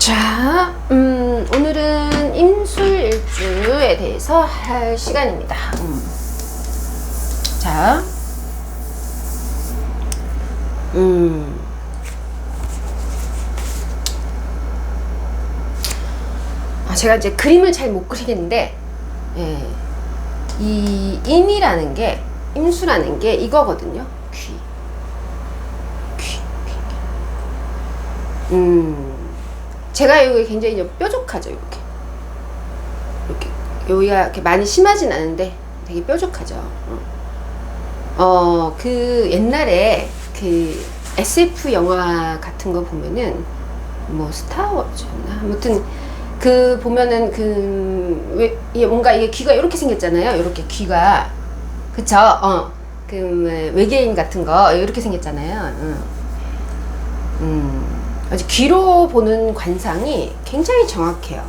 자, 오늘은 임술일주에 대해서 할 시간입니다. 자, 제가 이제 그림을 잘 못 그리겠는데, 예, 이 임이라는 게, 임수라는 게 이거거든요. 귀. 제가 여기 굉장히 뾰족하죠, 이렇게. 여기가 이렇게 많이 심하진 않은데 되게 뾰족하죠. 그 옛날에 그 SF 영화 같은 거 보면은 뭐 스타워즈였나? 아무튼 그 보면은 그 왜 뭔가 이게 귀가 이렇게 생겼잖아요. 이렇게 귀가 그쵸? 그 외계인 같은 거 이렇게 생겼잖아요. 아주 귀로 보는 관상이 굉장히 정확해요.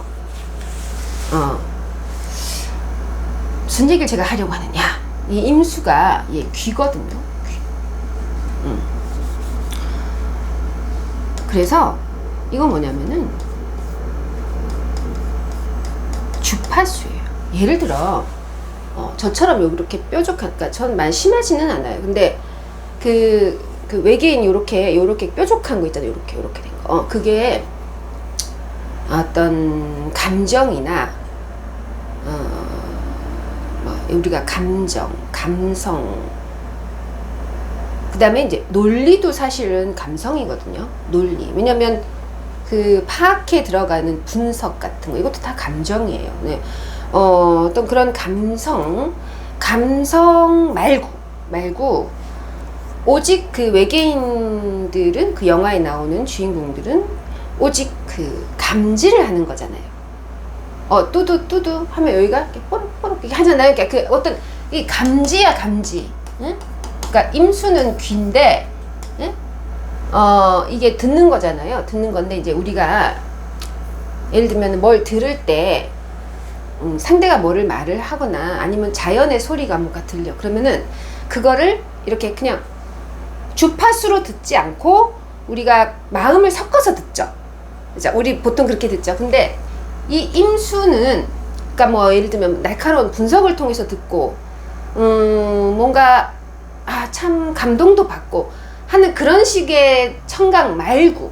무슨 얘기를 제가 하려고 하느냐? 이 임수가 귀거든요. 귀. 그래서 이건 뭐냐면은 주파수예요. 예를 들어 저처럼 이렇게 뾰족할까? 전 많이 심하지는 않아요. 근데 그 외계인 요렇게 뾰족한 거 있잖아요. 요렇게 된 거. 그게 어떤 감정이나 우리가 감성, 그 다음에 이제 논리도 사실은 감성이거든요. 논리. 왜냐면 그 파악에 들어가는 분석 같은 거, 이것도 다 감정이에요. 네. 어떤 그런 감성 말고, 오직 그 외계인들은, 그 영화에 나오는 주인공들은 오직 그 감지를 하는 거잖아요. 뚜두 하면 여기가 이렇게 뽀록뽀록 이렇게 하잖아요. 그러니까 그 어떤 이 감지야, 감지. 응? 그러니까 임수는 귀인데, 응? 이게 듣는 거잖아요. 듣는 건데 이제 우리가 예를 들면 뭘 들을 때 상대가 뭐를 말을 하거나 아니면 자연의 소리가 뭔가 들려. 그러면은 그거를 이렇게 그냥 주파수로 듣지 않고 우리가 마음을 섞어서 듣죠. 그죠? 우리 보통 그렇게 듣죠. 근데 이 임수는, 그러니까 뭐 예를 들면 날카로운 분석을 통해서 듣고 뭔가 참 감동도 받고 하는 그런 식의 청각 말고,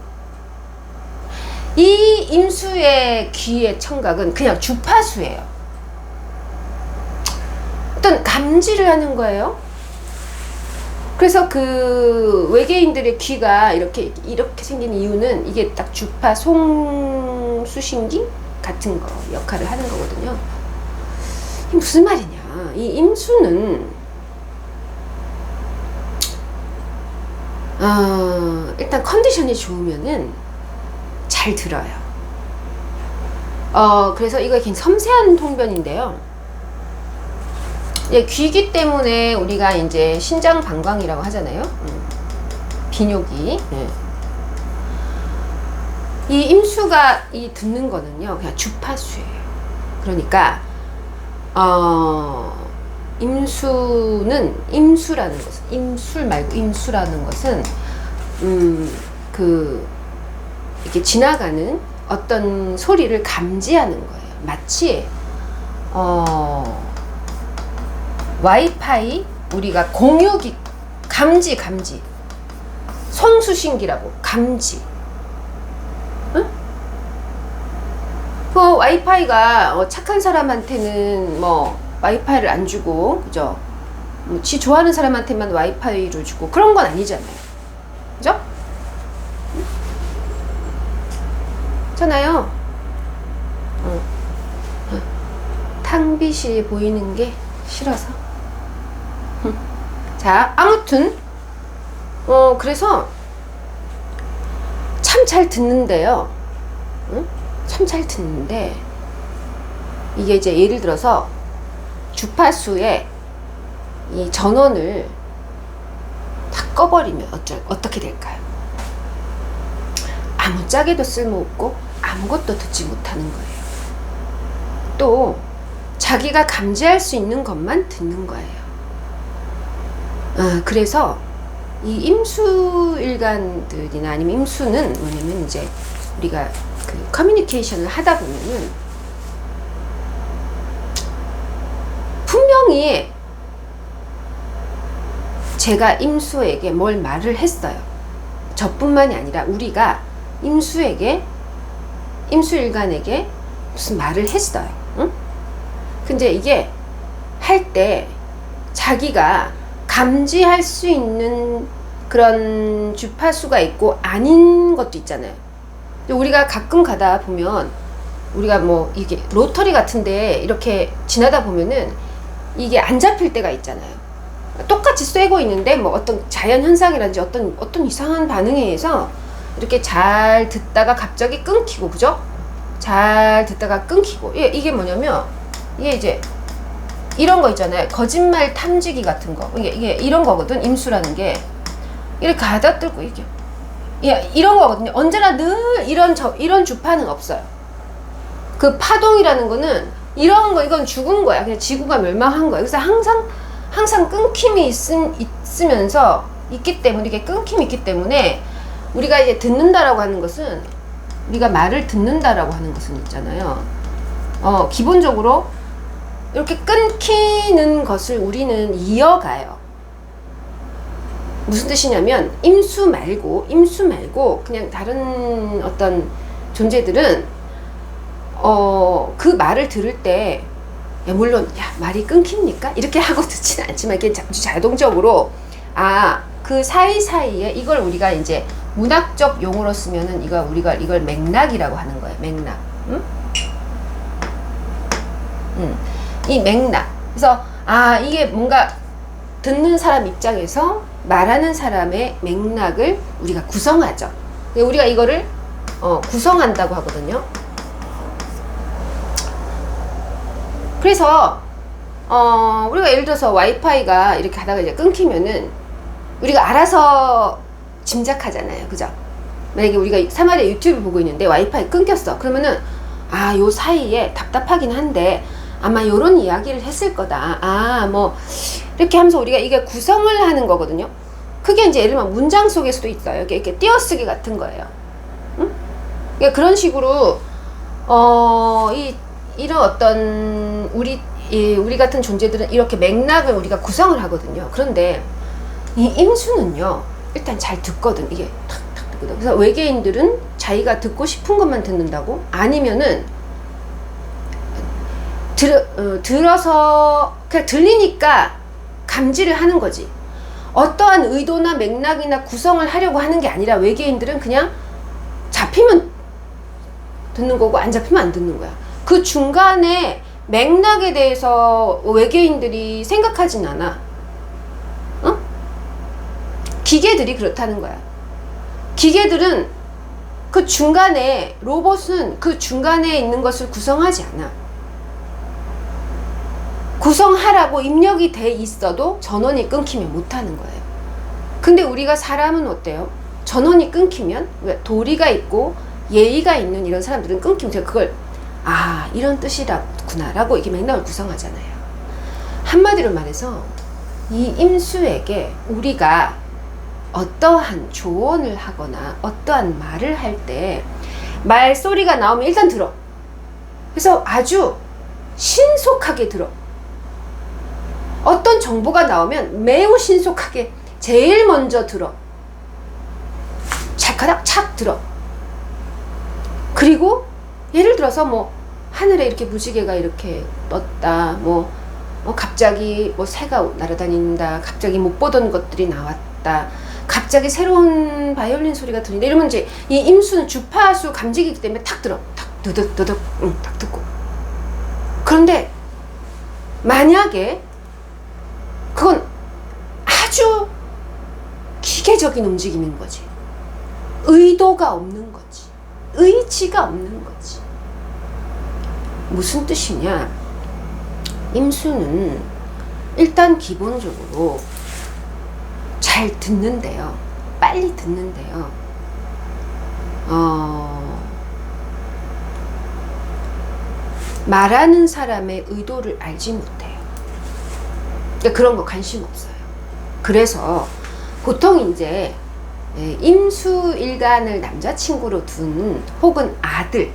이 임수의 귀의 청각은 그냥 주파수예요. 어떤 감지를 하는 거예요. 그래서 그 외계인들의 귀가 이렇게 생긴 이유는 이게 딱 주파 송수신기 같은 거 역할을 하는 거거든요. 이게 무슨 말이냐? 이 임수는 일단 컨디션이 좋으면은 잘 들어요. 그래서 이거 굉장히 섬세한 통변인데요. 귀기 때문에 우리가 이제 신장 방광이라고 하잖아요. 비뇨기. 이 임수가 듣는 거는요, 그냥 주파수예요. 그러니까 임수라는 것은, 임술 말고 임수라는 것은 이렇게 지나가는 어떤 소리를 감지하는 거예요. 마치 와이파이, 우리가 공유기, 감지, 송수신기라고, 감지. 응? 그 와이파이가 착한 사람한테는 뭐 와이파이를 안 주고, 그죠? 지 좋아하는 사람한테만 와이파이를 주고 그런 건 아니잖아요. 그죠? 잖아요. 탕빛이 보이는 게 싫어서. 자, 아무튼 그래서 참 잘 듣는데요. 참 잘 듣는데 이게 이제 예를 들어서 주파수에 이 전원을 다 꺼버리면 어떻게 될까요? 아무짝에도 쓸모없고 아무것도 듣지 못하는 거예요. 또 자기가 감지할 수 있는 것만 듣는 거예요. 그래서 이 임수일간들이나 아니면 임수는 뭐냐면 이제 우리가 그 커뮤니케이션을 하다 보면은 분명히 제가 임수에게 뭘 말을 했어요. 저뿐만이 아니라 우리가 임수일간에게 무슨 말을 했어요. 응? 근데 이게 할 때 자기가 감지할 수 있는 그런 주파수가 있고 아닌 것도 있잖아요. 우리가 가끔 가다 보면 우리가 뭐 이게 로터리 같은데 이렇게 지나다 보면은 이게 안 잡힐 때가 있잖아요. 똑같이 쐬고 있는데 뭐 어떤 자연 현상이라든지 어떤 이상한 반응에 의해서 이렇게 잘 듣다가 갑자기 끊기고, 그죠? 잘 듣다가 끊기고. 이게 뭐냐면 이게 이제 이런 거 있잖아요. 거짓말 탐지기 같은 거. 이게 이런 거거든. 임수라는 게 이렇게 가다 뚫고 이게 이런 거거든요. 언제나 늘 이런 주파는 없어요. 그 파동이라는 거는 이런 거, 이건 죽은 거야. 그냥 지구가 멸망한 거야. 그래서 항상 끊김이 있으면서 있기 때문에, 이게 끊김이 있기 때문에 우리가 이제 듣는다라고 하는 것은, 우리가 말을 듣는다라고 하는 것은 있잖아요. 기본적으로 이렇게 끊기는 것을 우리는 이어가요. 무슨 뜻이냐면 임수 말고 그냥 다른 어떤 존재들은 그 말을 들을 때 물론 말이 끊깁니까? 이렇게 하고 듣지는 않지만 이게 아주 자동적으로 그 사이사이에 이걸 우리가 이제 문학적 용어로 쓰면은 이걸 맥락이라고 하는 거예요. 맥락. 응? 이 맥락. 그래서 이게 뭔가 듣는 사람 입장에서 말하는 사람의 맥락을 우리가 구성하죠. 우리가 이거를 구성한다고 하거든요. 그래서 우리가 예를 들어서 와이파이가 이렇게 하다가 이제 끊기면은 우리가 알아서 짐작하잖아요. 그죠? 만약에 우리가 3월에 유튜브 보고 있는데 와이파이 끊겼어. 그러면은 요 사이에 답답하긴 한데 아마 요런 이야기를 했을 거다. 뭐 이렇게 하면서 우리가 이게 구성을 하는 거거든요. 그게 이제 예를 들면 문장 속에서도 있어요. 이렇게 띄어쓰기 같은 거예요. 응? 그러니까 그런 식으로 이런 어떤 우리 같은 존재들은 이렇게 맥락을 우리가 구성을 하거든요. 그런데 이 임수는요, 일단 잘 듣거든. 이게 탁탁 듣거든. 그래서 외계인들은 자기가 듣고 싶은 것만 듣는다고? 아니면은 들어서 그냥 들리니까 감지를 하는 거지. 어떠한 의도나 맥락이나 구성을 하려고 하는 게 아니라 외계인들은 그냥 잡히면 듣는 거고 안 잡히면 안 듣는 거야. 그 중간에 맥락에 대해서 외계인들이 생각하진 않아. 기계들이 그렇다는 거야. 기계들은 그 중간에, 로봇은 그 중간에 있는 것을 구성하지 않아. 구성하라고 입력이 돼 있어도 전원이 끊기면 못하는 거예요. 근데 우리가 사람은 어때요? 전원이 끊기면 도리가 있고 예의가 있는 이런 사람들은 끊기면 제가 그걸 이런 뜻이라구나 라고 이게 맥락을 구성하잖아요. 한마디로 말해서 이 임수에게 우리가 어떠한 조언을 하거나 어떠한 말을 할 때 말소리가 나오면 일단 들어. 그래서 아주 신속하게 들어. 어떤 정보가 나오면 매우 신속하게 제일 먼저 들어. 찰카닥 착 들어. 그리고 예를 들어서 뭐 하늘에 이렇게 무지개가 이렇게 떴다. 갑자기 새가 날아다닌다. 갑자기 못 보던 것들이 나왔다. 갑자기 새로운 바이올린 소리가 들린다. 이러면 이제 이 임수는 주파수 감지기이기 때문에 탁 들어. 탁 드득 탁 듣고. 그런데 만약에 그건 아주 기계적인 움직임인 거지. 의도가 없는 거지. 의지가 없는 거지. 무슨 뜻이냐? 임수는 일단 기본적으로 잘 듣는데요. 빨리 듣는데요. 말하는 사람의 의도를 알지 못해요. 그러니까 그런 거 관심 없어요. 그래서 보통 이제 임수일간을 남자친구로 둔 혹은 아들,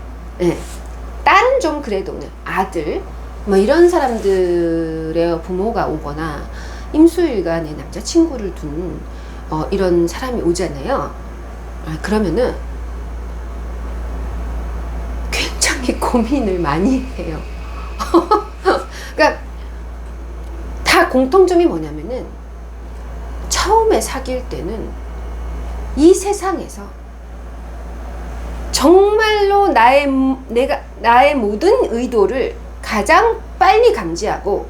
딸은 좀 그래도 아들 뭐 이런 사람들의 부모가 오거나 임수일간에 남자친구를 둔 이런 사람이 오잖아요. 그러면은 굉장히 고민을 많이 해요. 그러니까 다 공통점이 뭐냐면은 처음에 사귈 때는 이 세상에서 정말로 나의 모든 의도를 가장 빨리 감지하고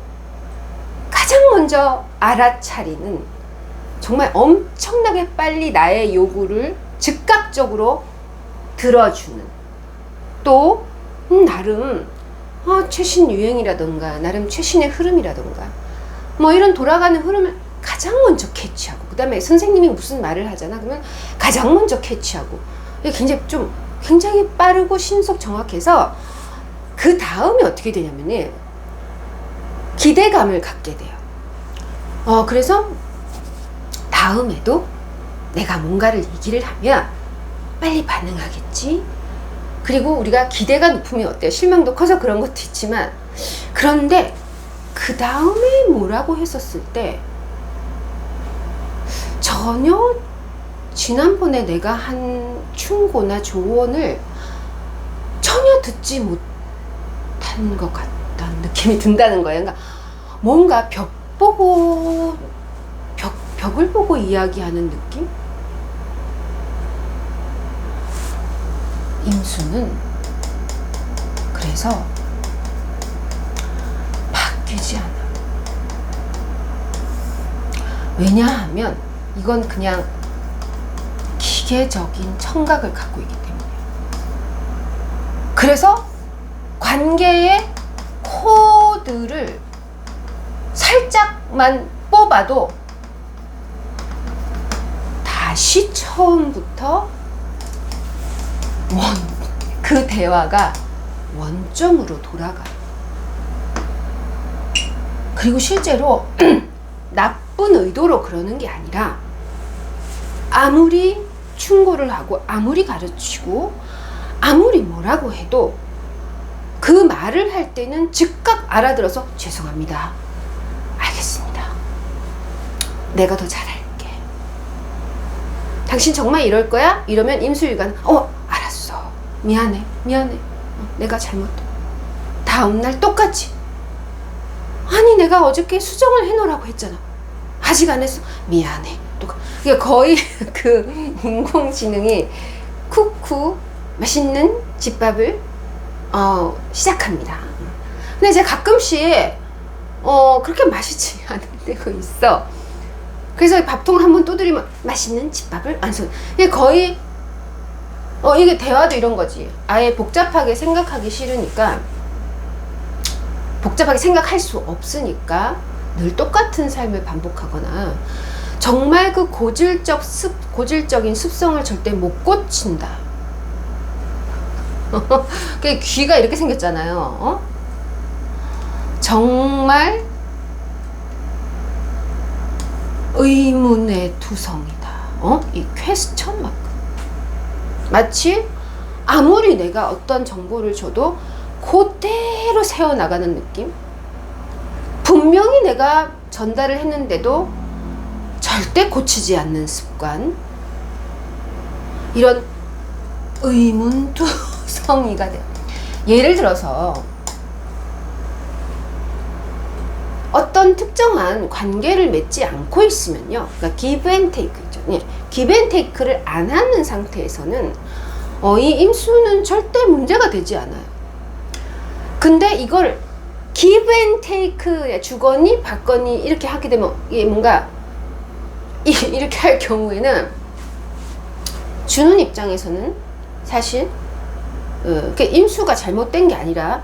가장 먼저 알아차리는, 정말 엄청나게 빨리 나의 요구를 즉각적으로 들어주는, 또 나름 최신 유행이라던가 나름 최신의 흐름이라던가 뭐 이런 돌아가는 흐름을 가장 먼저 캐치하고, 그 다음에 선생님이 무슨 말을 하잖아 그러면 가장 먼저 캐치하고, 굉장히 빠르고 신속 정확해서 그 다음에 어떻게 되냐면은 기대감을 갖게 돼요. 그래서 다음에도 내가 뭔가를 얘기를 하면 빨리 반응하겠지. 그리고 우리가 기대가 높으면 어때요? 실망도 커서 그런 것도 있지만, 그런데 그 다음에 뭐라고 했었을 때 전혀 지난번에 내가 한 충고나 조언을 전혀 듣지 못한 것 같다는 느낌이 든다는 거예요. 그러니까 뭔가 벽을 보고 이야기하는 느낌? 임수는 그래서 바뀌지 않아. 왜냐하면 이건 그냥 기계적인 청각을 갖고 있기 때문이에요. 그래서 관계의 코드를 살짝만 뽑아도 다시 처음부터 그 대화가 원점으로 돌아가요. 그리고 실제로 나쁜 의도로 그러는 게 아니라 아무리 충고를 하고 아무리 가르치고 아무리 뭐라고 해도 그 말을 할 때는 즉각 알아들어서 죄송합니다. 알겠습니다. 내가 더 잘할게. 당신 정말 이럴 거야? 이러면 임수일관 알았어. 미안해. 내가 잘못해. 다음날 똑같이. 아니 내가 어저께 수정을 해놓으라고 했잖아. 아직 안 했어. 미안해. 그러니까 거의 그 인공지능이 쿠쿠 맛있는 집밥을 시작합니다. 근데 이제 가끔씩 그렇게 맛있지 않은 때가 있어. 그래서 밥통을 한번 두드리면 맛있는 집밥을 완성. 이게 거의 이게 대화도 이런 거지. 아예 복잡하게 생각하기 싫으니까, 복잡하게 생각할 수 없으니까 늘 똑같은 삶을 반복하거나, 정말 그 고질적인 습성을 절대 못 고친다. 귀가 이렇게 생겼잖아요. 정말 의문의 투성이다. 이 퀘스천 마크. 마치 아무리 내가 어떤 정보를 줘도 그대로 새어나가는 느낌? 분명히 내가 전달을 했는데도 절대 고치지 않는 습관. 이런 의문투성이가 돼요. 예를 들어서 어떤 특정한 관계를 맺지 않고 있으면요, 그러니까 give and take 있죠. give and take를 안 하는 상태에서는 이 임수는 절대 문제가 되지 않아요. 근데 이걸 give and take, 주거니 받거니 이렇게 하게 되면 이게 뭔가 이렇게 할 경우에는 주는 입장에서는 사실 임수가 잘못된 게 아니라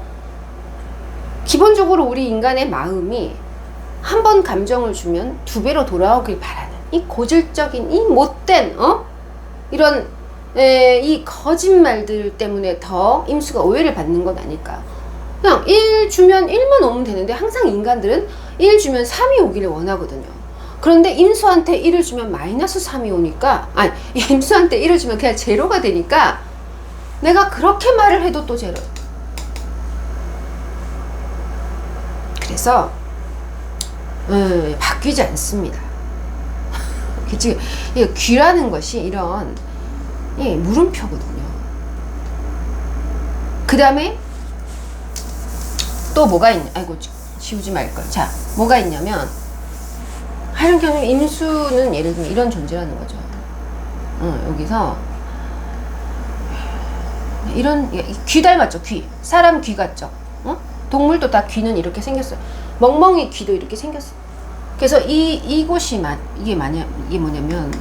기본적으로 우리 인간의 마음이 한 번 감정을 주면 두 배로 돌아오길 바라는 이 고질적인 이 못된 이런 이 거짓말들 때문에 더 임수가 오해를 받는 건 아닐까. 그냥 1 주면 1만 오면 되는데 항상 인간들은 1 주면 3이 오기를 원하거든요. 그런데 임수한테 1을 주면 마이너스 3이 오니까, 아니, 임수한테 1을 주면 그냥 제로가 되니까 내가 그렇게 말을 해도 또 제로. 그래서 바뀌지 않습니다. 지금 귀라는 것이 이런 물음표거든요. 그 다음에 또 뭐가 있냐? 아이고, 지우지 말걸. 자, 뭐가 있냐면, 이런 경우에 임수는 예를 들면 이런 존재라는 거죠. 여기서 이런 귀 닮았죠? 귀. 사람 귀 같죠? 동물도 다 귀는 이렇게 생겼어요. 멍멍이 귀도 이렇게 생겼어요. 그래서 이곳이 이게 뭐냐면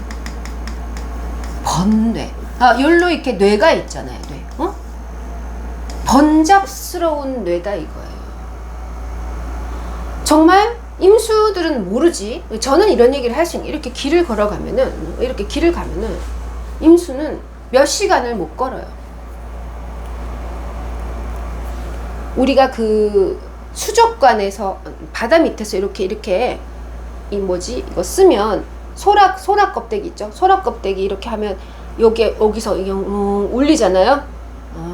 번뇌. 여기로 이렇게 뇌가 있잖아요. 뇌. 번잡스러운 뇌다 이거예요. 정말 임수들은 모르지. 저는 이런 얘기를 할 수 있는, 이렇게 길을 가면은 임수는 몇 시간을 못 걸어요. 우리가 그 수족관에서 바다 밑에서 이렇게 이거 쓰면 소라 껍데기 있죠. 소라 껍데기 이렇게 하면 여기서 이게 울리잖아요.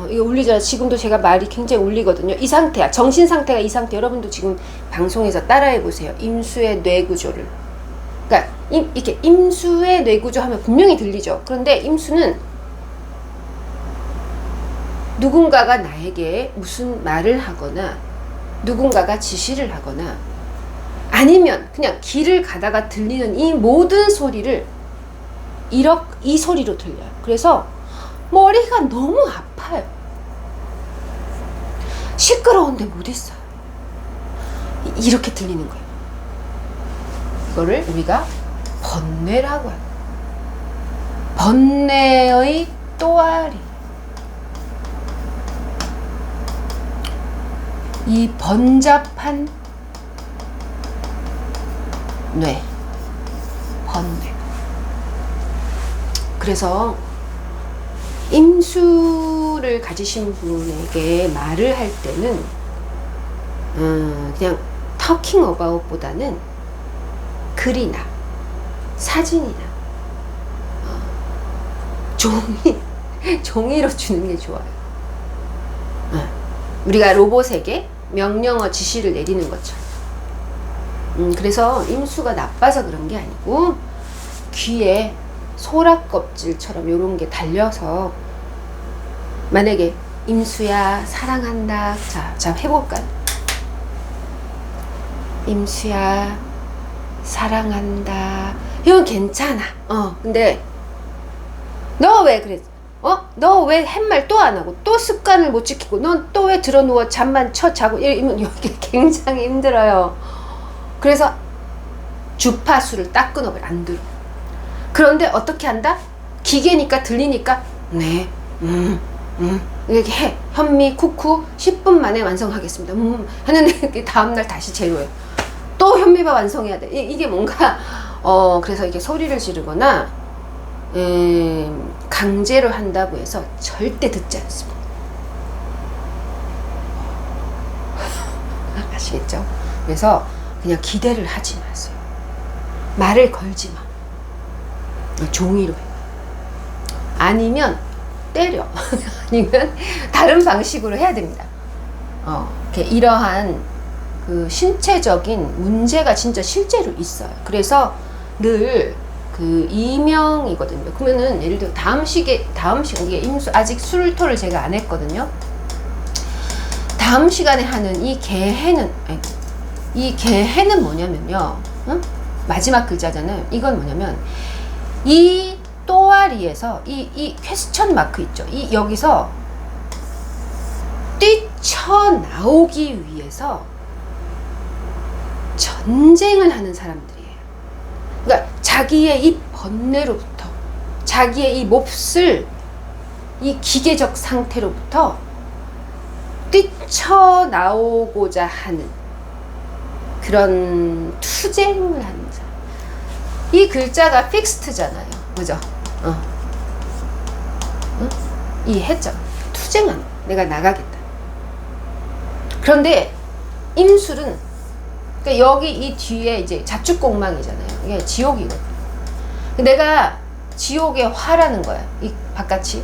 이거 울리잖아. 지금도 제가 말이 굉장히 울리거든요. 이 상태야. 정신 상태가 이 상태. 여러분도 지금 방송에서 따라해 보세요. 임수의 뇌구조를. 그러니까 이렇게 임수의 뇌구조 하면 분명히 들리죠. 그런데 임수는 누군가가 나에게 무슨 말을 하거나 누군가가 지시를 하거나 아니면 그냥 길을 가다가 들리는 이 모든 소리를 이 소리로 들려요. 그래서 머리가 너무 아파요. 시끄러운데 못 있어요. 이렇게 들리는 거예요. 이거를 우리가 번뇌라고 해요. 번뇌의 또아리. 이 번잡한 뇌, 번뇌. 그래서 임수를 가지신 분에게 말을 할 때는 그냥 talking about 보다는 글이나 사진이나 종이로 주는 게 좋아요. 우리가 로봇에게 명령어 지시를 내리는 것처럼. 그래서 임수가 나빠서 그런 게 아니고 귀에 소라 껍질처럼 요런 게 달려서 만약에 임수야 사랑한다. 자 해볼까요? 임수야 사랑한다. 이건 괜찮아. 근데 너 왜 그랬어? 너 왜 햇말 또 안 하고 또 습관을 못 지키고 넌 또 왜 들어 누워 잠만 자고 이러면 여기 굉장히 힘들어요. 그래서 주파수를 딱 끊어버려. 안 들어. 그런데 어떻게 한다? 기계니까 들리니까 네, 이렇게 해. 현미 쿠쿠 10분 만에 완성하겠습니다. 하는데 다음날 다시 제로예요. 또 현미밥 완성해야 돼. 이게 뭔가 그래서 이게 소리를 지르거나 강제로 한다고 해서 절대 듣지 않습니다. 아시겠죠? 그래서 그냥 기대를 하지 마세요. 말을 걸지 마. 종이로 해. 아니면 때려. 아니면 다른 방식으로 해야 됩니다. 이러한 그 신체적인 문제가 진짜 실제로 있어요. 그래서 늘 그 이명이거든요. 그러면은 예를 들어 다음 시간 이게 임수 아직 술토를 제가 안 했거든요. 다음 시간에 하는 이 개해는 뭐냐면요. 마지막 글자잖아요. 이건 뭐냐면 이 또아리에서 이 퀘스천 마크 있죠. 여기서 뛰쳐나오기 위해서 전쟁을 하는 사람들이에요. 그러니까 자기의 이 번뇌로부터 자기의 이 몹쓸 이 기계적 상태로부터 뛰쳐나오고자 하는 그런 투쟁을 하는 사람. 이 글자가 픽스트잖아요. 그죠? 이 해적 투쟁하는, 내가 나가겠다. 그런데 임술은 그러니까 여기 이 뒤에 이제 자축공망이잖아요. 이게 지옥이거든. 내가 지옥의 화라는 거야. 이 바깥이.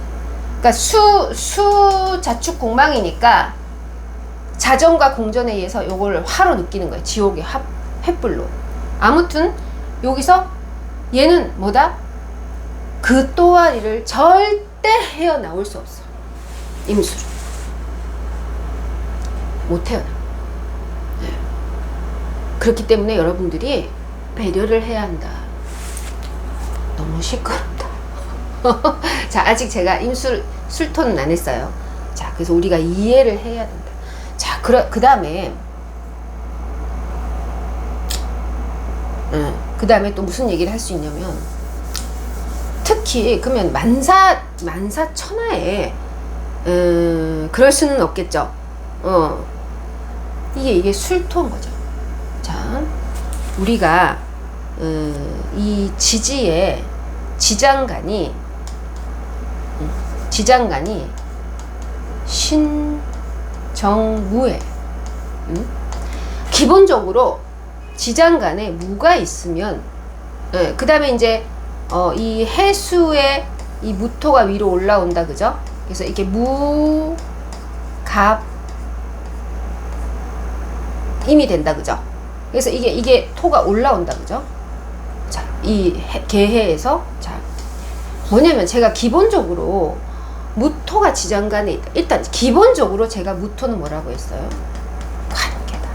그러니까 수 자축공망이니까 자전과 공전에 의해서 요걸 화로 느끼는 거야. 지옥의 횃불로. 아무튼 여기서 얘는 뭐다? 그 또아리를 절대 헤어나올 수 없어. 임수로. 못 헤어나. 네. 그렇기 때문에 여러분들이 배려를 해야 한다. 너무 시끄럽다. 자, 아직 제가 술토는 안 했어요. 자, 그래서 우리가 이해를 해야 된다. 자, 그 다음에 또 무슨 얘기를 할 수 있냐면, 특히 그러면 만사천하에 그럴 수는 없겠죠. 이게 술토인 거죠. 자, 우리가 이 지지의 지장간이 신정무에 기본적으로 지장간에 무가 있으면, 그 다음에 이제 이 해수의 이 무토가 위로 올라온다, 그죠? 그래서 이게 무, 갑, 임이 된다, 그죠? 그래서 이게 토가 올라온다, 그죠? 자, 이 개해에서, 자, 뭐냐면 제가 기본적으로 무토가 지장간에 있다. 일단 기본적으로 제가 무토는 뭐라고 했어요? 관계다.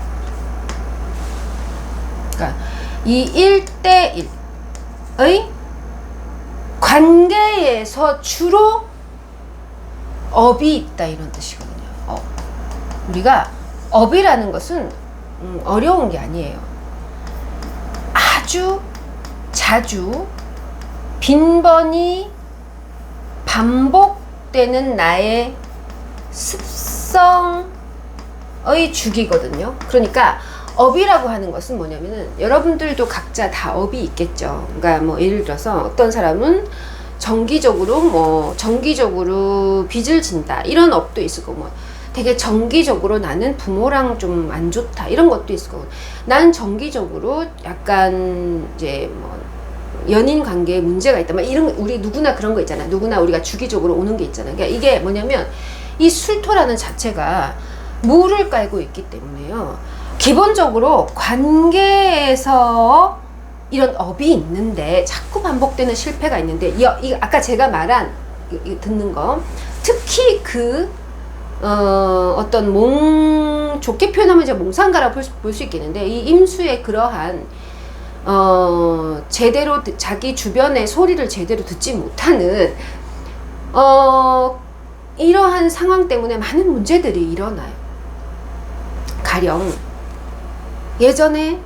그러니까 이 1대1의 관계에서 주로 업이 있다, 이런 뜻이거든요. 우리가 업이라는 것은 어려운 게 아니에요. 아주 자주 빈번히 반복되는 나의 습성의 주기거든요. 그러니까 업이라고 하는 것은 뭐냐면은, 여러분들도 각자 다 업이 있겠죠. 그러니까 뭐 예를 들어서 어떤 사람은 정기적으로 빚을 진다, 이런 업도 있을 거고, 뭐 되게 정기적으로 나는 부모랑 좀 안 좋다, 이런 것도 있을 거고, 나는 정기적으로 약간 이제 뭐 연인 관계에 문제가 있다, 막 이런, 우리 누구나 그런 거 있잖아. 누구나 우리가 주기적으로 오는 게 있잖아. 그러니까 이게 뭐냐면, 이 술토라는 자체가 무를 깔고 있기 때문에요. 기본적으로 관계에서 이런 업이 있는데, 자꾸 반복되는 실패가 있는데, 아까 제가 말한 듣는 거, 특히 어떤 좋게 표현하면 이제 몽상가라고 볼 수 있겠는데, 이 임수의 그러한 제대로 자기 주변의 소리를 제대로 듣지 못하는 이러한 상황 때문에 많은 문제들이 일어나요. 가령 예전에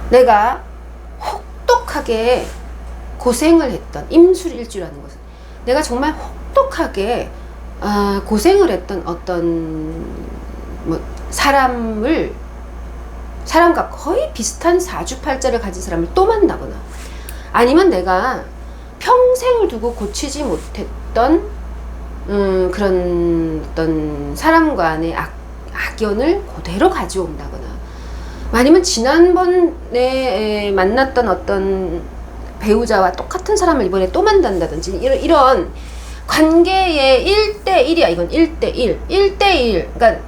내가 혹독하게 고생을 했던 임술일주라는 것은, 내가 정말 혹독하게 고생을 했던 어떤 사람과 거의 비슷한 사주팔자를 가진 사람을 또 만나거나, 아니면 내가 평생을 두고 고치지 못했던 그런 어떤 사람과의 악연을 그대로 가져온다거나, 아니면 지난번에 만났던 어떤 배우자와 똑같은 사람을 이번에 또 만난다든지, 이런 관계의 1대1이야. 이건 1대1. 그러니까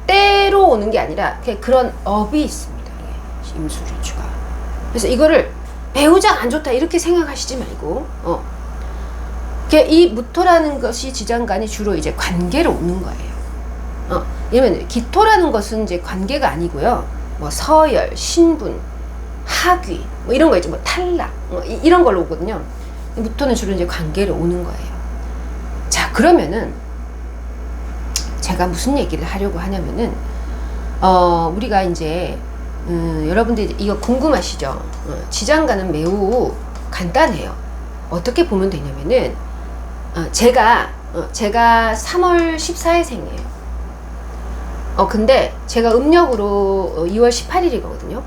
때로 오는 게 아니라 그런 업이 있습니다. 임술일주가. 그래서 이거를 배우자가 안 좋다 이렇게 생각하시지 말고, 이 무토라는 것이 지장간이 주로 이제 관계로 오는 거예요. 이러면 기토라는 것은 이제 관계가 아니고요. 뭐 서열, 신분, 하귀, 뭐 이런 거 있죠. 뭐 탈락, 이런 걸로 오거든요. 무토는 주로 이제 관계로 오는 거예요. 자, 그러면은 제가 무슨 얘기를 하려고 하냐면은, 우리가 이제 여러분들 이거 궁금하시죠? 지장간은 매우 간단해요. 어떻게 보면 되냐면은, 제가 3월 14일생이에요. 근데 제가 음력으로 2월 18일이거든요.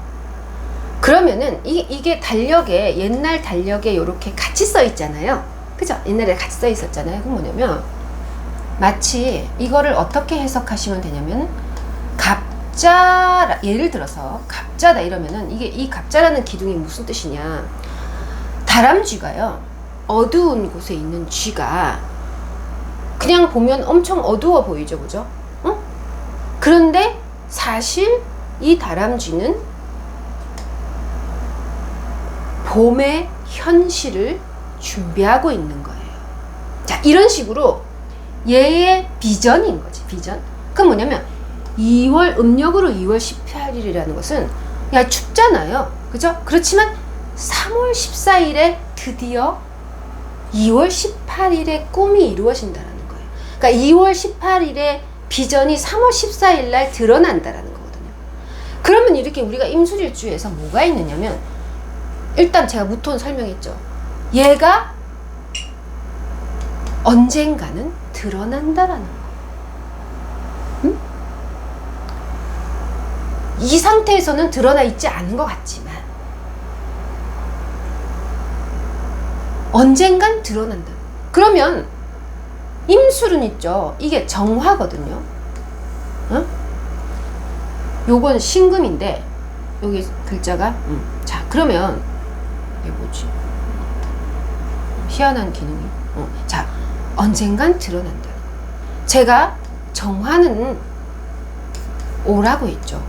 그러면은 이게 달력에, 옛날 달력에 이렇게 같이 써 있잖아요. 그죠? 옛날에 같이 써 있었잖아요. 그건 뭐냐면, 마치 이거를 어떻게 해석하시면 되냐면, 갑자, 예를 들어서 갑자다 이러면은 이게 이 갑자라는 기둥이 무슨 뜻이냐? 다람쥐가요, 어두운 곳에 있는 쥐가 그냥 보면 엄청 어두워 보이죠, 그죠? 응? 그런데 사실 이 다람쥐는 봄의 현실을 준비하고 있는 거예요. 자, 이런 식으로 얘의 비전인 거지, 비전. 그건 뭐냐면 2월, 음력으로 2월 18일이라는 것은 야, 춥잖아요, 그죠? 그렇지만 3월 14일에 드디어 2월 18일에 꿈이 이루어진다는 거예요. 그러니까 2월 18일에 비전이 3월 14일 날 드러난다라는 거거든요. 그러면 이렇게 우리가 임술일주에서 뭐가 있느냐면, 일단 제가 무톤 설명했죠. 얘가 언젠가는 드러난다라는 거. 응? 이 상태에서는 드러나 있지 않은 것 같지만 언젠간 드러난다. 그러면 임술은 있죠. 이게 정화거든요. 응? 요건 신금인데 여기 글자가 자, 그러면 이게 뭐지? 희한한 기능이. 자, 언젠간 드러난다. 제가 정화는 오라고 했죠.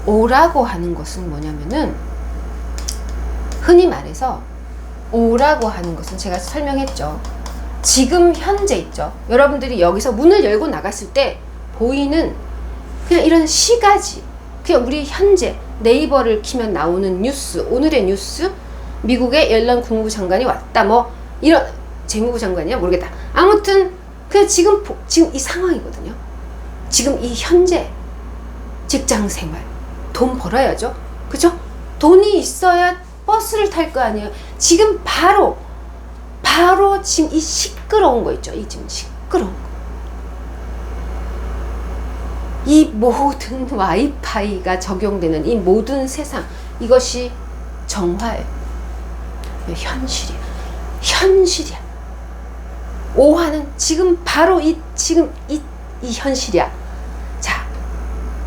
오라고 하는 것은 뭐냐면은, 흔히 말해서 오라고 하는 것은 제가 설명했죠. 지금 현재 있죠. 여러분들이 여기서 문을 열고 나갔을 때 보이는 그냥 이런 시가지, 그냥 우리 현재 네이버를 키면 나오는 뉴스, 오늘의 뉴스, 미국의 옐런 국무부 장관이 왔다, 뭐 이런, 재무부 장관이야 모르겠다. 아무튼 그냥 지금 이 상황이거든요. 지금 이 현재 직장 생활, 돈 벌어야죠, 그죠? 돈이 있어야 버스를 탈 거 아니에요. 지금 바로 지금 이 시끄러운 거 있죠. 이 지금 시끄러운 거. 이 모든 와이파이가 적용되는 이 모든 세상, 이것이 정화예요. 현실이야. 오화는 지금 바로 지금 이 현실이야. 자,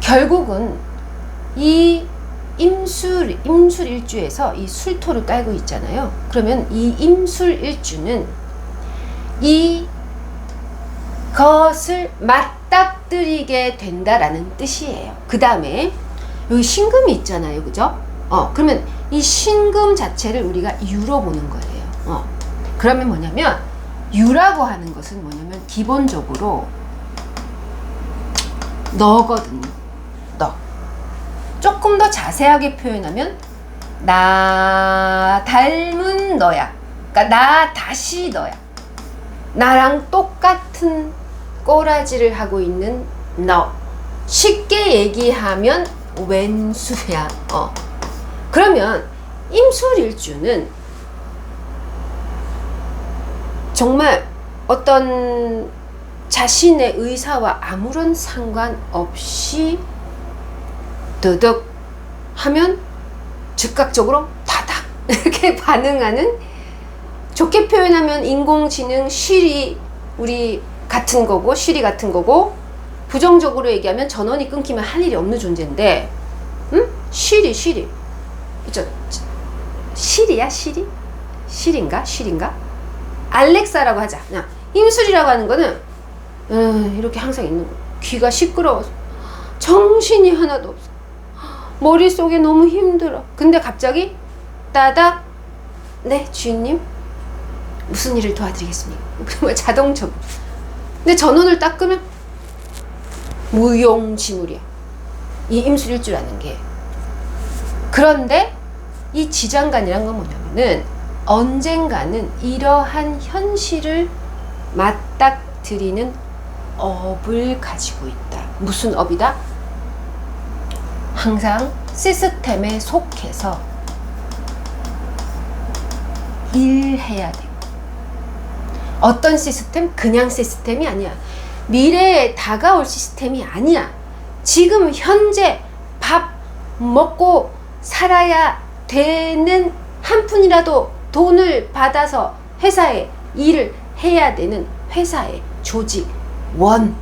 결국은 이 임술일주에서 이 술토를 깔고 있잖아요. 그러면 이 임술일주는 이것을 맞닥뜨리게 된다라는 뜻이에요. 그 다음에 여기 신금이 있잖아요, 그죠? 그러면 이 신금 자체를 우리가 유로 보는 거예요. 그러면 뭐냐면, 유라고 하는 것은 뭐냐면 기본적으로 너거든요. 너. 조금 더 자세하게 표현하면 나 닮은 너야. 그러니까 나 다시 너야. 나랑 똑같은 꼬라지를 하고 있는 너. 쉽게 얘기하면 왼수야. 그러면 임술일주는 정말 어떤 자신의 의사와 아무런 상관없이 드득 하면 즉각적으로 다닥 이렇게 반응하는, 좋게 표현하면 인공지능 쉬리 우리 같은 거고, 쉬리 같은 거고, 부정적으로 얘기하면 전원이 끊기면 할 일이 없는 존재인데, 쉬리 있죠. 쉬리야, 쉬리인가 알렉사라고 하자. 그냥 임술이라고 하는 거는 이렇게 항상 있는 거. 귀가 시끄러워서 정신이 하나도 없어. 머릿속에 너무 힘들어. 근데 갑자기 따닥, 네 주인님 무슨 일을 도와드리겠습니까? 자동적으로. 근데 전원을 딱 끄면 무용지물이야, 이 임술일주라는 게. 그런데 이 지장간이란 건 뭐냐면은, 언젠가는 이러한 현실을 맞닥뜨리는 업을 가지고 있다. 무슨 업이다? 항상 시스템에 속해서 일해야 돼. 어떤 시스템? 그냥 시스템이 아니야. 미래에 다가올 시스템이 아니야. 지금 현재 밥 먹고 살아야 되는, 한 푼이라도 돈을 받아서 회사에 일을 해야 되는 회사의 조직원이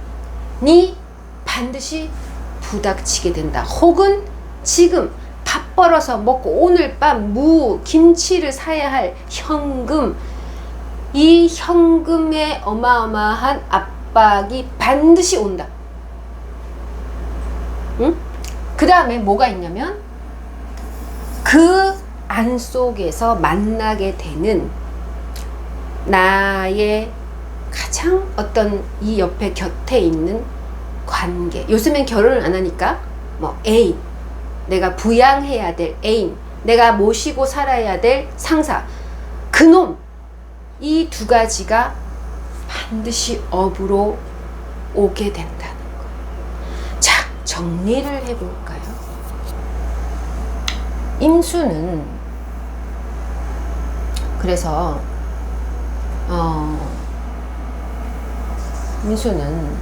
반드시 부닥치게 된다. 혹은 지금 밥 벌어서 먹고 오늘 밤 무, 김치를 사야 할 현금, 이 현금의 어마어마한 압박이 반드시 온다. 응? 그 다음에 뭐가 있냐면 그 안 속에서 만나게 되는 나의 가장 어떤 이 옆에 곁에 있는 관계. 요즘엔 결혼을 안 하니까 뭐 애인, 내가 부양해야 될 애인, 내가 모시고 살아야 될 상사, 그놈, 이 두 가지가 반드시 업으로 오게 된다는 거예요. 자, 정리를 해볼까요? 임수는 그래서 임수는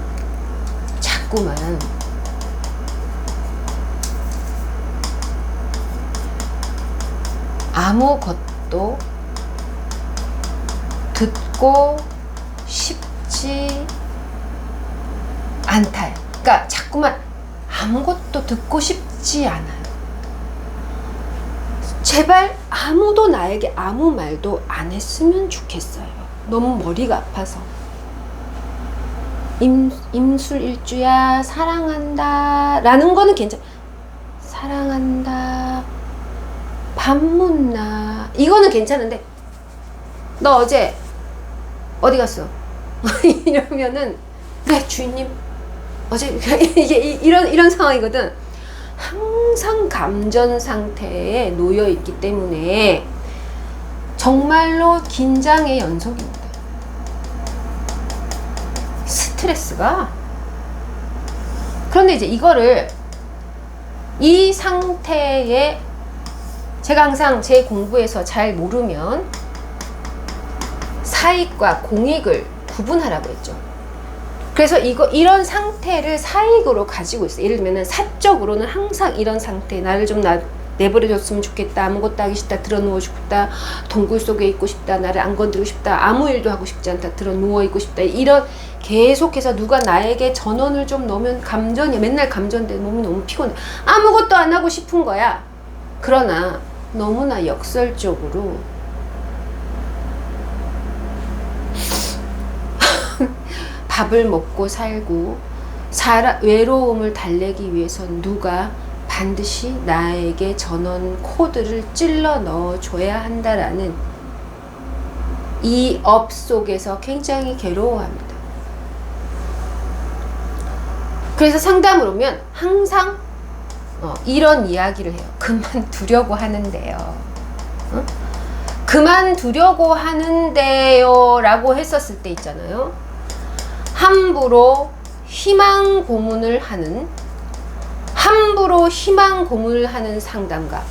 자꾸만 아무것도 듣고 싶지 않다. 그러니까 자꾸만 아무것도 듣고 싶지 않아요. 제발 아무도 나에게 아무 말도 안 했으면 좋겠어요. 너무 머리가 아파서. 임술일주야 사랑한다 라는 거는 괜찮아. 사랑한다, 밥 묻나, 이거는 괜찮은데 너 어제 어디 갔어? 이러면은 네 주인님 어제 이게 이런 상황이거든. 항상 감전 상태에 놓여 있기 때문에 정말로 긴장의 연속입니다. 스트레스가. 그런데 이제 이거를 이 상태에 제가 항상 제 공부에서 잘 모르면 사익과 공익을 구분하라고 했죠. 그래서 이런 상태를 사익으로 가지고 있어요. 예를 들면 사적으로는 항상 이런 상태, 나를 좀 내버려줬으면 좋겠다, 아무것도 하기 싫다, 들어누워 싶다, 동굴 속에 있고 싶다, 나를 안 건드리고 싶다, 아무 일도 하고 싶지 않다, 들어누워 있고 싶다, 이런 계속해서 누가 나에게 전원을 좀 넣으면 감전이 맨날 감전돼. 몸이 너무 피곤해. 아무것도 안 하고 싶은 거야. 그러나 너무나 역설적으로 밥을 먹고 살고 외로움을 달래기 위해서 누가 반드시 나에게 전원 코드를 찔러 넣어줘야 한다라는 이 업 속에서 굉장히 괴로워합니다. 그래서 상담을 오면 항상 이런 이야기를 해요. 그만두려고 하는데요. 그만두려고 하는데요 라고 했었을 때 있잖아요. 함부로 희망 고문을 하는 상담가,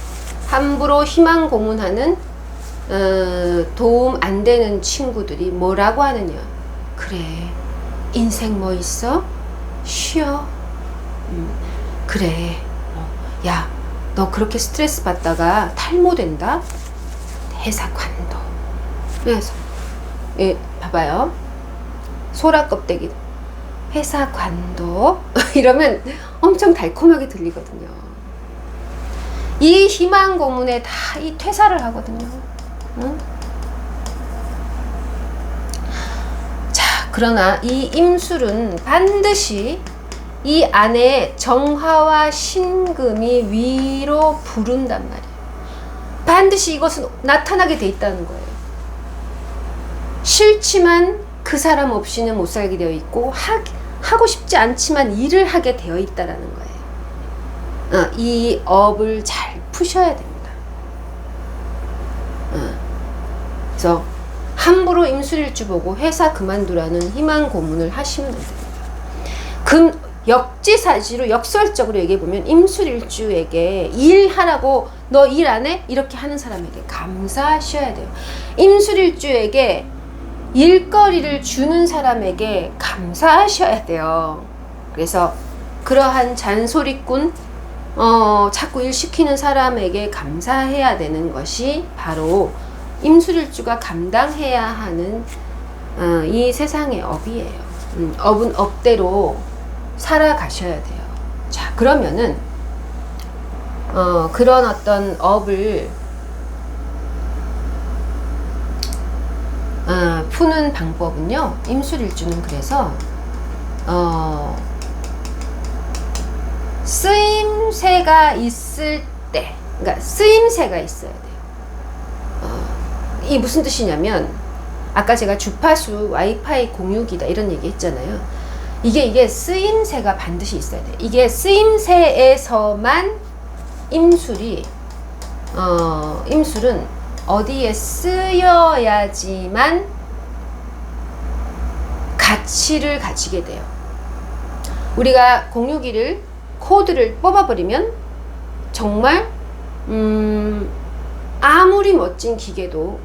함부로 희망 고문하는 도움 안 되는 친구들이 뭐라고 하느냐. 그래, 인생 뭐 있어? 쉬어. 그래, 야, 너 그렇게 스트레스 받다가 탈모된다? 회사 관둬. 그래서 봐봐요. 소라 껍데기 회사 관둬 이러면 엄청 달콤하게 들리거든요. 이 희망 고문에 다 이 퇴사를 하거든요. 응? 자, 그러나 이 임술은 반드시 이 안에 정화와 신금이 위로 부른단 말이에요. 반드시 이것은 나타나게 돼 있다는 거예요. 싫지만 그 사람 없이는 못 살게 되어 있고, 하고 싶지 않지만 일을 하게 되어 있다라는 거예요. 이 업을 잘 푸셔야 됩니다. 그래서 함부로 임술일주 보고 회사 그만두라는 희망 고문을 하시면 안 됩니다. 역지사지로 역설적으로 얘기해보면 임술일주에게 일하라고 너 일 안 해? 이렇게 하는 사람에게 감사하셔야 돼요. 임술일주에게 일거리를 주는 사람에게 감사하셔야 돼요. 그래서 그러한 잔소리꾼, 자꾸 일 시키는 사람에게 감사해야 되는 것이 바로 임술일주가 감당해야 하는 이 세상의 업이에요. 업은 업대로 살아가셔야 돼요. 자, 그러면은 그런 어떤 업을 푸는 방법은요, 임술일주는 그래서 쓰임새가 있을 때, 그러니까 쓰임새가 있어야 돼요. 이 무슨 뜻이냐면, 아까 제가 주파수 와이파이 공유기다 이런 얘기 했잖아요. 이게 쓰임새가 반드시 있어야 돼. 이게 쓰임새에서만 임술은 어디에 쓰여야지만 가치를 가지게 돼요. 우리가 공유기를 코드를 뽑아버리면 정말 아무리 멋진 기계도,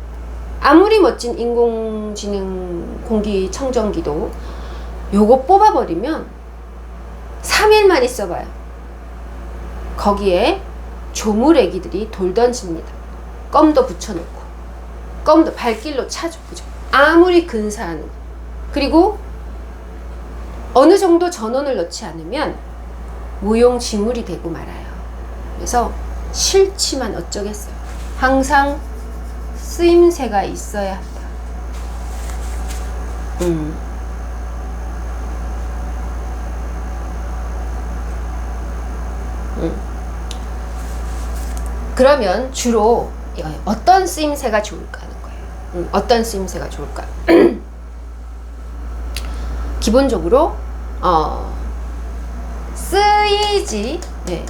아무리 멋진 인공지능 공기청정기도 요거 뽑아버리면 3일만 있어봐요. 거기에 조물애기들이 돌 던집니다. 껌도 붙여놓고, 껌도 발길로 차죠. 그죠? 아무리 근사한. 그리고 어느 정도 전원을 넣지 않으면 무용지물이 되고 말아요. 그래서 싫지만 어쩌겠어요. 항상 쓰임새가 있어야 한다. 그러면 주로 어떤 쓰임새가 좋을까 하는 거예요. 어떤 쓰임새가 좋을까? 기본적으로 쓰이지, 네.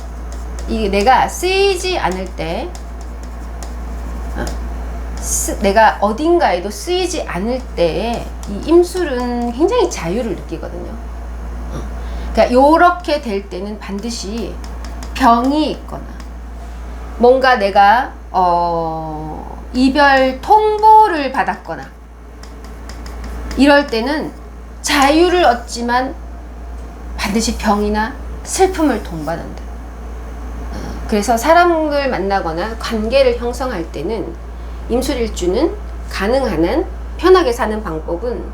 이게 내가 쓰이지 않을 때, 내가 어딘가에도 쓰이지 않을 때에 이 임술은 굉장히 자유를 느끼거든요. 그러니까 요렇게 될 때는 반드시 병이 있거나, 뭔가 내가 이별 통보를 받았거나, 이럴 때는 자유를 얻지만 반드시 병이나 슬픔을 동반한다. 그래서 사람을 만나거나 관계를 형성할 때는 임술일주는 가능한 한 편하게 사는 방법은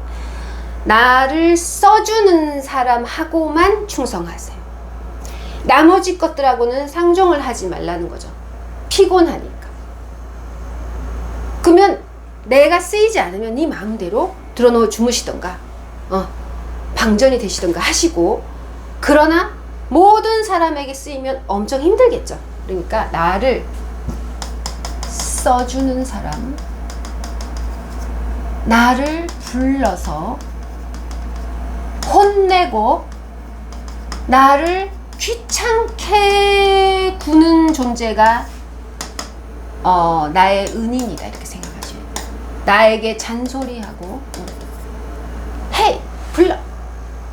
나를 써주는 사람하고만 충성하세요. 나머지 것들하고는 상종을 하지 말라는 거죠. 피곤하니까. 그러면 내가 쓰이지 않으면 네 마음대로 들어놓아 주무시던가 방전이 되시던가 하시고, 그러나 모든 사람에게 쓰이면 엄청 힘들겠죠. 그러니까 나를 써주는 사람, 나를 불러서 혼내고 나를 귀찮게 구는 존재가 나의 은인이다, 이렇게 생각하시면 돼요. 나에게 잔소리하고 헤이 불러,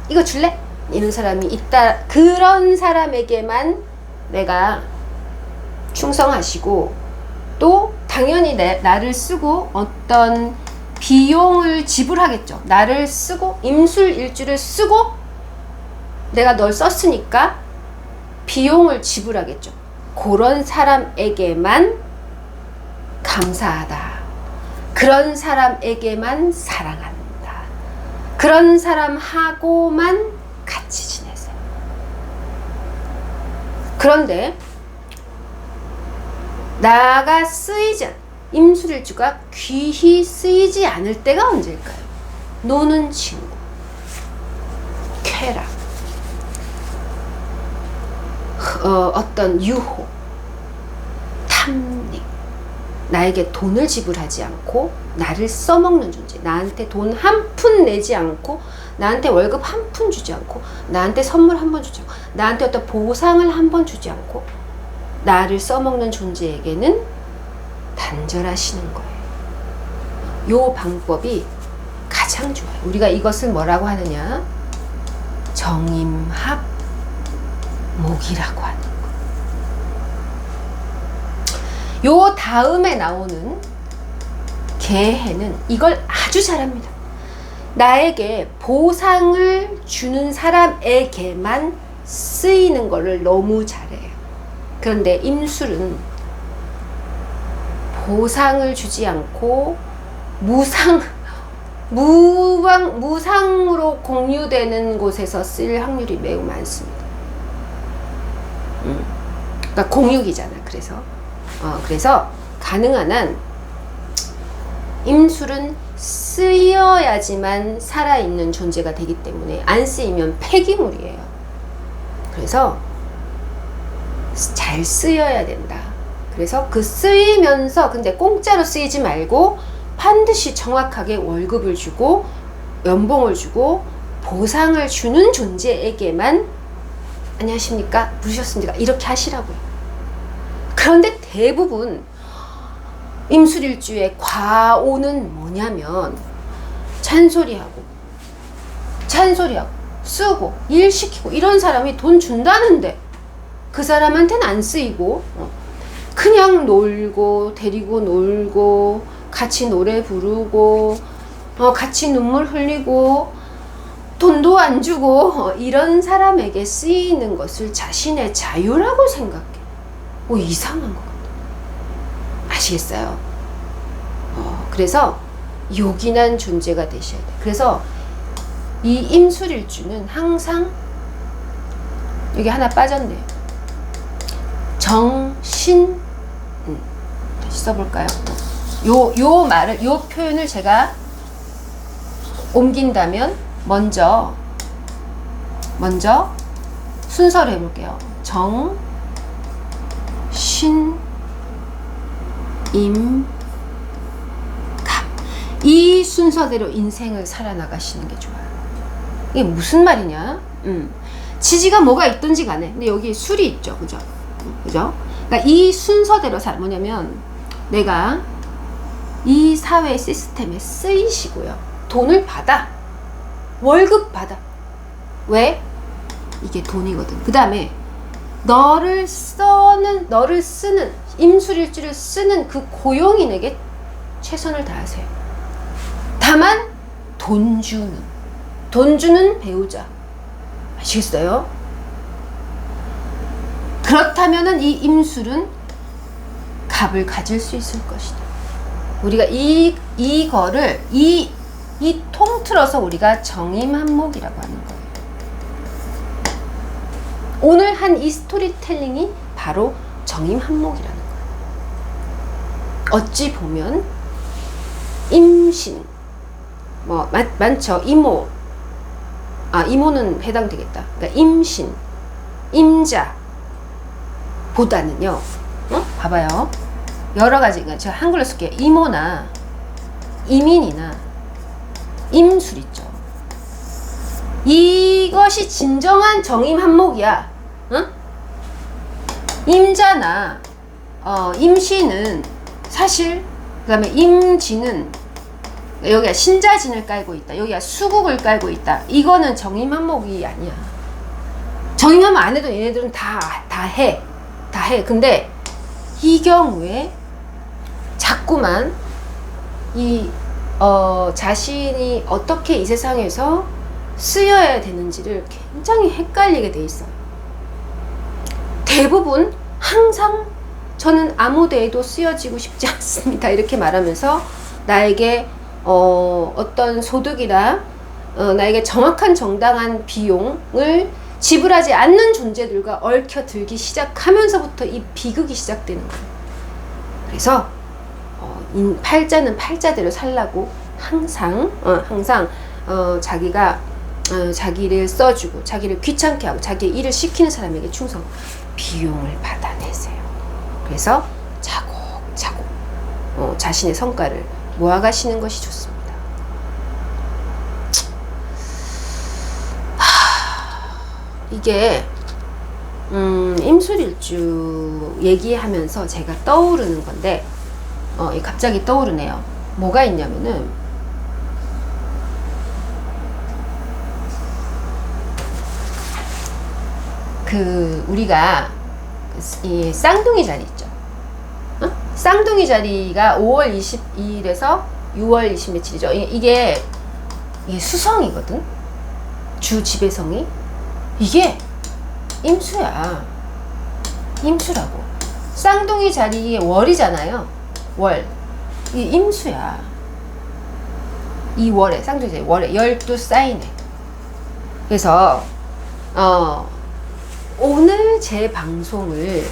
이거 줄래? 이런 사람이 있다. 그런 사람에게만 내가 충성하시고, 또 당연히 나를 쓰고 어떤 비용을 지불하겠죠. 나를 쓰고 임술일주를 쓰고 내가 널 썼으니까 비용을 지불하겠죠. 그런 사람에게만 감사하다. 그런 사람에게만 사랑한다. 그런 사람하고만 같이 지내세요. 그런데 나가 쓰이지, 임술일주가 귀히 쓰이지 않을 때가 언제일까요? 노는 친구, 쾌락, 어떤 유혹, 탐닉, 나에게 돈을 지불하지 않고 나를 써먹는 존재, 나한테 돈 한 푼 내지 않고, 나한테 월급 한 푼 주지 않고, 나한테 선물 한 번 주지 않고, 나한테 어떤 보상을 한 번 주지 않고 나를 써먹는 존재에게는 단절하시는 거예요. 요 방법이 가장 좋아요. 우리가 이것을 뭐라고 하느냐? 정임합목이라고 하는 거예요. 요 다음에 나오는 개해는 이걸 아주 잘합니다. 나에게 보상을 주는 사람에게만 쓰이는 거를 너무 잘해요. 그런데 임술은 보상을 주지 않고 무상으로 공유되는 곳에서 쓸 확률이 매우 많습니다. 그러니까 공육이잖아. 그래서 가능한 한 임술은 쓰여야지만 살아있는 존재가 되기 때문에 안 쓰이면 폐기물이에요. 그래서 잘 쓰여야 된다. 그래서 그 쓰이면서 근데 공짜로 쓰이지 말고 반드시 정확하게 월급을 주고 연봉을 주고 보상을 주는 존재에게만 안녕하십니까? 부르셨습니까? 이렇게 하시라고요. 그런데 대부분 임술일주의 과오는 뭐냐면 잔소리하고 쓰고 일 시키고 이런 사람이 돈 준다는데 그 사람한테는 안 쓰이고 그냥 놀고 데리고 놀고 같이 노래 부르고 같이 눈물 흘리고 돈도 안 주고 이런 사람에게 쓰이는 것을 자신의 자유라고 생각해. 이상한 것 같아. 아시겠어요? 그래서 요긴한 존재가 되셔야 돼. 그래서 이 임술일주는 항상 여기 하나 빠졌네요. 정신 다시 써볼까요? 요 표현을 제가 옮긴다면 먼저 순서를 해볼게요. 이 순서대로 인생을 살아나가시는 게 좋아요. 이게 무슨 말이냐? 지지가 뭐가 있든지 간에 근데 여기 술이 있죠. 그죠? 그러니까 이 순서대로 뭐냐면 내가 이 사회 시스템에 쓰이시고요. 돈을 받아. 월급 받아. 왜? 이게 돈이거든. 그 다음에 너를 쓰는 임술일주를 쓰는 그 고용인에게 최선을 다하세요. 다만 돈 주는 배우자. 아시겠어요? 그렇다면은 이 임술은 값을 가질 수 있을 것이다. 우리가 이거를 통틀어서 우리가 정임한목이라고 하는 거예요. 오늘 한 이 스토리텔링이 바로 정임한목이라는 거예요. 어찌 보면 임신 많죠. 이모는 해당되겠다. 그러니까 임신, 임자 보다는요. 봐봐요. 여러 가지, 제가 한글로 쓸게요. 이모나 이민이나 임술 있죠. 이것이 진정한 정임한목이야. 임자나 임신은 사실, 그 다음에 임진은 여기가 신자진을 깔고 있다. 여기가 수국을 깔고 있다. 이거는 정임한목이 아니야. 정임한목 안 해도 얘네들은 다 해. 근데 이 경우에 자꾸만 자신이 어떻게 이 세상에서 쓰여야 되는지를 굉장히 헷갈리게 돼 있어요. 대부분 항상 저는 아무 데에도 쓰여지고 싶지 않습니다. 이렇게 말하면서 나에게 어떤 소득이나 나에게 정확한 정당한 비용을 지불하지 않는 존재들과 얽혀들기 시작하면서부터 이 비극이 시작되는 거예요. 그래서 팔자는 팔자대로 살라고 항상 자기가 자기를 써주고 자기를 귀찮게 하고 자기의 일을 시키는 사람에게 충성, 비용을 받아내세요. 그래서 차곡차곡 자신의 성과를 모아가시는 것이 좋습니다. 이게 임술일주 얘기하면서 제가 떠오르는 건데 갑자기 떠오르네요. 뭐가 있냐면은 우리가 이 쌍둥이 자리 있죠. 쌍둥이 자리가 5월 22일에서 6월 20 며칠이죠. 이게 수성이거든. 주 지배성이. 이게 임수야. 임수라고. 쌍둥이 자리에 월이잖아요. 월. 이게 임수야. 이 월에, 쌍둥이 자리 월에 12사인에. 그래서 오늘 제 방송을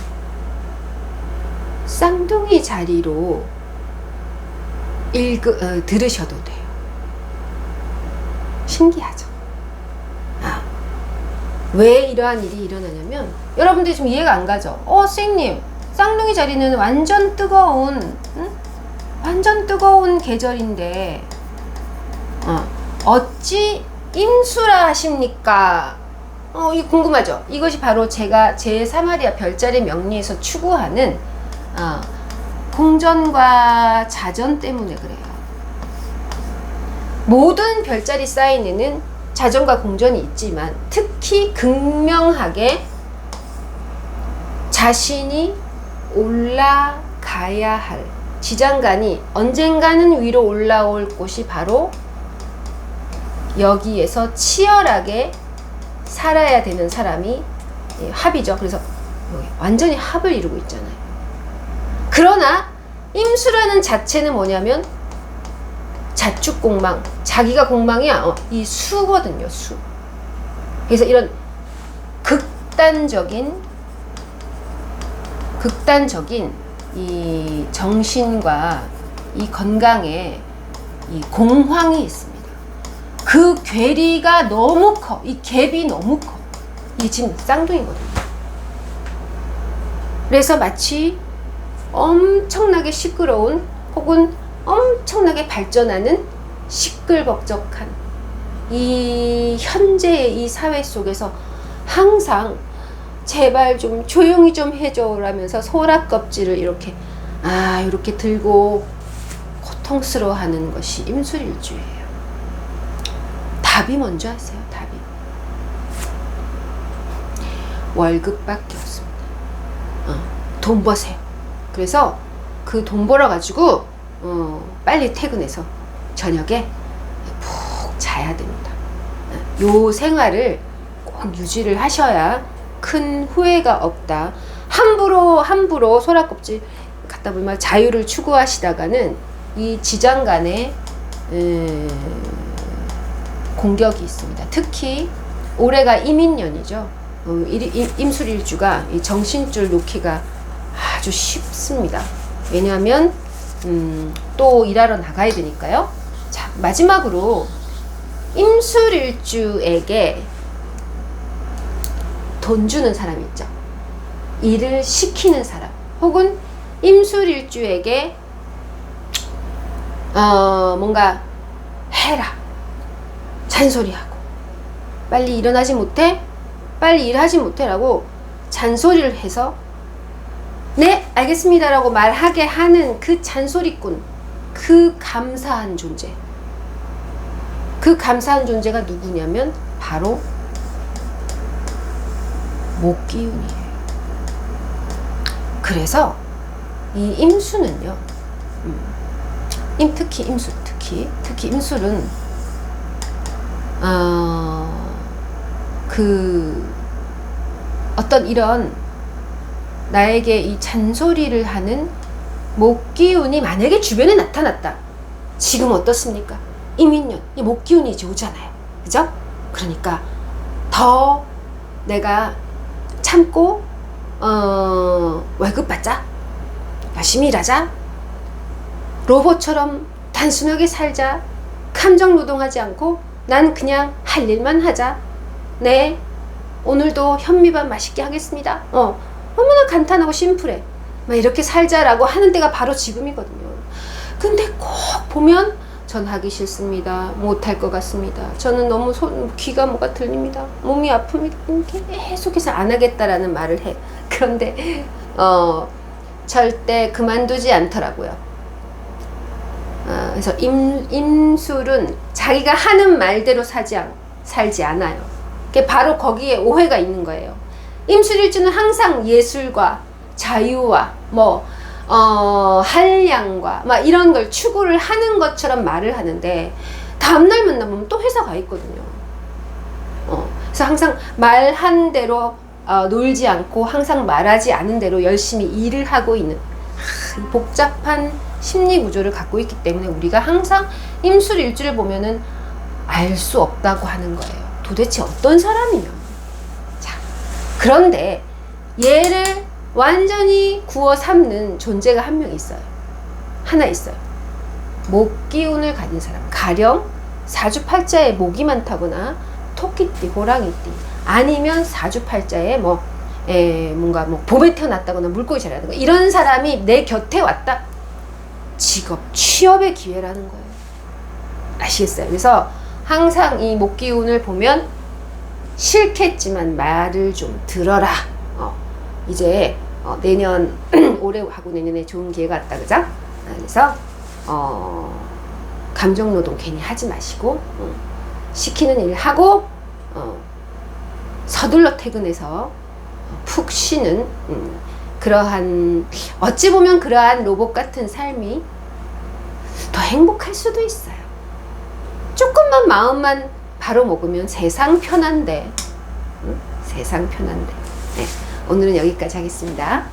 쌍둥이 자리로 들으셔도 돼요. 신기하죠? 왜 이러한 일이 일어나냐면, 여러분들이 좀 이해가 안 가죠? 선생님, 쌍둥이 자리는 완전 뜨거운, 완전 뜨거운 계절인데, 어찌 임수라 하십니까? 이거 궁금하죠? 이것이 바로 제가 제3화리아 별자리 명리에서 추구하는 공전과 자전 때문에 그래요. 모든 별자리 사인에는 자전과 공전이 있지만, 특히 극명하게 자신이 올라가야 할 지장간이 언젠가는 위로 올라올 곳이 바로 여기에서 치열하게 살아야 되는 사람이 합이죠. 그래서 완전히 합을 이루고 있잖아요. 그러나 임수라는 자체는 뭐냐면 자축공망, 자기가 공망이야. 이 수거든요, 수. 그래서 이런 극단적인 이 정신과 이 건강에 이 공황이 있습니다. 그 괴리가 너무 커. 이 갭이 너무 커. 이게 지금 쌍둥이거든요. 그래서 마치 엄청나게 시끄러운 혹은 엄청나게 발전하는 시끌벅적한 이 현재의 이 사회 속에서 항상 제발 좀 조용히 좀 해줘 라면서 소라 껍질을 이렇게 들고 고통스러워하는 것이 임술일주예요. 답이 뭔지 아세요? 답이 월급밖에 없습니다. 돈 버세요. 그래서 그 돈 벌어 가지고 빨리 퇴근해서 저녁에 푹 자야 됩니다. 요 생활을 꼭 유지를 하셔야 큰 후회가 없다. 함부로 소라껍질 갖다 보면 자유를 추구하시다가는 이 지장간에 공격이 있습니다. 특히 올해가 임인년이죠. 임술일주가 이 정신줄 놓기가 아주 쉽습니다. 왜냐하면 또 일하러 나가야 되니까요. 자, 마지막으로 임술일주에게 돈 주는 사람이 있죠. 일을 시키는 사람, 혹은 임술일주에게 뭔가 해라, 잔소리하고, 빨리 일어나지 못해? 빨리 일하지 못해? 라고 잔소리를 해서 네, 알겠습니다 라고 말하게 하는 그 잔소리꾼, 그 감사한 존재, 그 감사한 존재가 누구냐면 바로 목기운이에요. 그래서 이 임수는요, 특히 임술은 어떤 이런 나에게 이 잔소리를 하는 목기운이 만약에 주변에 나타났다. 지금 어떻습니까? 임인년, 이 목기운이 이제 오잖아요. 그죠? 그러니까 더 내가 참고 월급 받자, 열심히 일하자, 로봇처럼 단순하게 살자, 감정 노동하지 않고 난 그냥 할 일만 하자, 네 오늘도 현미밥 맛있게 하겠습니다, 얼마나 간단하고 심플해, 막 이렇게 살자라고 하는 때가 바로 지금이거든요. 근데 꼭 보면 전 하기 싫습니다, 못할 것 같습니다, 저는 너무 귀가 뭐가 들립니다, 몸이 아픕니다, 계속해서 안 하겠다라는 말을 해. 그런데 절대 그만두지 않더라고요. 그래서 임술은 자기가 하는 말대로 살지 않아요. 그게 바로 거기에 오해가 있는 거예요. 임술일주는 항상 예술과 자유와 한량과 막 이런 걸 추구를 하는 것처럼 말을 하는데, 다음날 만나면 또 회사 가 있거든요. 그래서 항상 말한 대로 놀지 않고, 항상 말하지 않은 대로 열심히 일을 하고 있는 복잡한 심리 구조를 갖고 있기 때문에 우리가 항상 임술일주를 보면은 알 수 없다고 하는 거예요. 도대체 어떤 사람이냐. 자, 그런데 얘를 완전히 구워 삶는 존재가 한 명 있어요. 하나 있어요. 목 기운을 가진 사람. 가령 사주팔자에 목이 많다거나 토끼띠, 호랑이띠, 아니면 사주팔자에 뭔가 봄에 태어났다거나 물고기 자라는 거, 이런 사람이 내 곁에 왔다. 직업, 취업의 기회라는 거예요. 아시겠어요? 그래서 항상 이 목기운을 보면 싫겠지만 말을 좀 들어라. 이제 내년 올해하고 내년에 좋은 기회가 왔다, 그죠? 그래서 감정노동 괜히 하지 마시고 시키는 일 하고 서둘러 퇴근해서 푹 쉬는 그러한, 어찌 보면 그러한 로봇 같은 삶이 더 행복할 수도 있어요. 조금만 마음만 바로 먹으면 세상 편한데. 세상 편한데. 네, 오늘은 여기까지 하겠습니다.